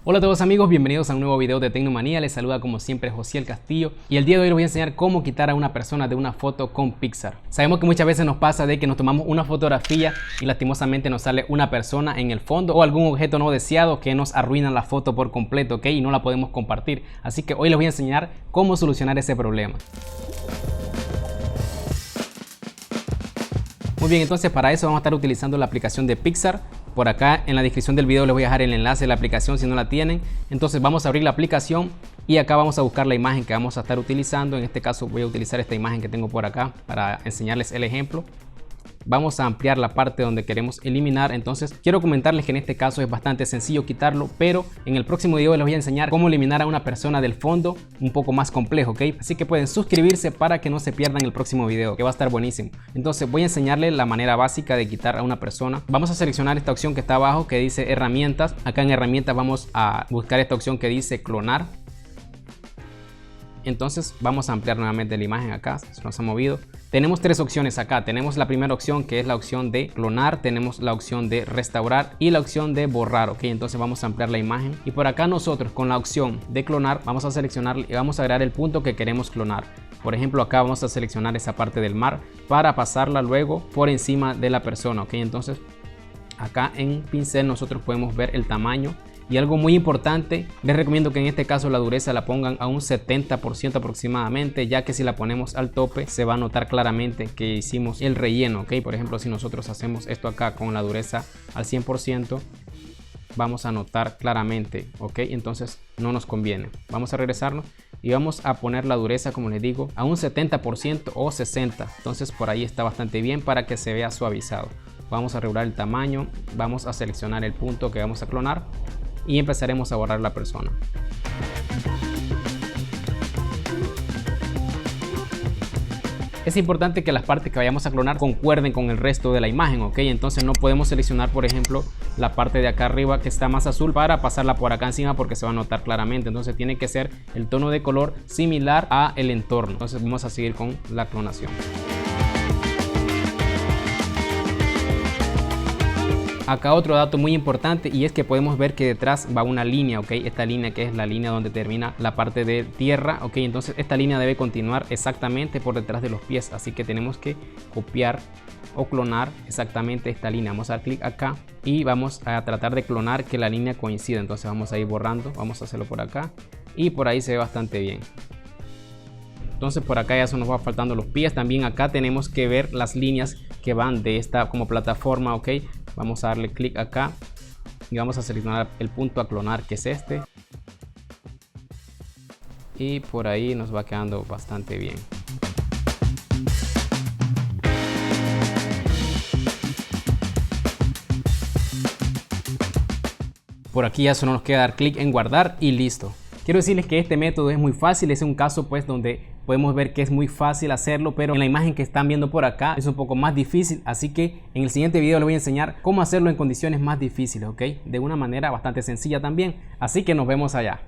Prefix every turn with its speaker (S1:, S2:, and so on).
S1: Hola a todos amigos, bienvenidos a un nuevo video de Tecnomanía. Les saluda como siempre Josiel Castillo y el día de hoy les voy a enseñar cómo quitar a una persona de una foto con Pixar. Sabemos que muchas veces nos pasa de que nos tomamos una fotografía y lastimosamente nos sale una persona en el fondo o algún objeto no deseado que nos arruina la foto por completo, ¿ok? Y no la podemos compartir. Así que hoy les voy a enseñar cómo solucionar ese problema. Muy bien, entonces para eso vamos a estar utilizando la aplicación de Pixar. Por acá en la descripción del video les voy a dejar el enlace de la aplicación si no la tienen. Entonces vamos a abrir la aplicación y acá vamos a buscar la imagen que vamos a estar utilizando. En este caso voy a utilizar esta imagen que tengo por acá para enseñarles el ejemplo. Vamos a ampliar la parte donde queremos eliminar. Entonces quiero comentarles que en este caso es bastante sencillo quitarlo, pero en el próximo video les voy a enseñar cómo eliminar a una persona del fondo un poco más complejo, ¿ok? Así que pueden suscribirse para que no se pierdan el próximo video, que va a estar buenísimo. Entonces voy a enseñarles la manera básica de quitar a una persona. Vamos a seleccionar esta opción que está abajo que dice herramientas. Acá en herramientas vamos a buscar esta opción que dice clonar. Entonces vamos a ampliar nuevamente la imagen acá, se nos ha movido. Tenemos tres opciones acá, tenemos la primera opción que es la opción de clonar, tenemos la opción de restaurar y la opción de borrar, ok. Entonces vamos a ampliar la imagen y por acá nosotros con la opción de clonar vamos a seleccionar y vamos a agregar el punto que queremos clonar. Por ejemplo, acá vamos a seleccionar esa parte del mar para pasarla luego por encima de la persona, ok. Entonces acá en pincel nosotros podemos ver el tamaño. Y algo muy importante, les recomiendo que en este caso la dureza la pongan a un 70% aproximadamente, ya que si la ponemos al tope se va a notar claramente que hicimos el relleno, ¿ok? Por ejemplo, si nosotros hacemos esto acá con la dureza al 100%, vamos a notar claramente, ¿ok? Entonces no nos conviene. Vamos a regresarnos y vamos a poner la dureza, como les digo, a un 70% o 60%. Entonces por ahí está bastante bien para que se vea suavizado. Vamos a regular el tamaño, vamos a seleccionar el punto que vamos a clonar y empezaremos a borrar la persona. Es importante que las partes que vayamos a clonar concuerden con el resto de la imagen, ok. Entonces no podemos seleccionar, por ejemplo, la parte de acá arriba que está más azul para pasarla por acá encima porque se va a notar claramente. Entonces tiene que ser el tono de color similar a el entorno. Entonces vamos a seguir con la clonación. Acá otro dato muy importante y es que podemos ver que detrás va una línea, ok. Esta línea que es la línea donde termina la parte de tierra, ok. Entonces esta línea debe continuar exactamente por detrás de los pies, así que tenemos que copiar o clonar exactamente esta línea. Vamos a dar clic acá y vamos a tratar de clonar que la línea coincida. Entonces vamos a ir borrando, vamos a hacerlo por acá y por ahí se ve bastante bien. Entonces por acá ya se nos va faltando los pies. También acá tenemos que ver las líneas que van de esta como plataforma, ok. Vamos a darle clic acá y vamos a seleccionar el punto a clonar, que es este. Y por ahí nos va quedando bastante bien. Por aquí ya solo nos queda dar clic en guardar y listo. Quiero decirles que este método es muy fácil, es un caso pues donde podemos ver que es muy fácil hacerlo, pero en la imagen que están viendo por acá es un poco más difícil, así que en el siguiente video les voy a enseñar cómo hacerlo en condiciones más difíciles, ¿ok? De una manera bastante sencilla también, así que nos vemos allá.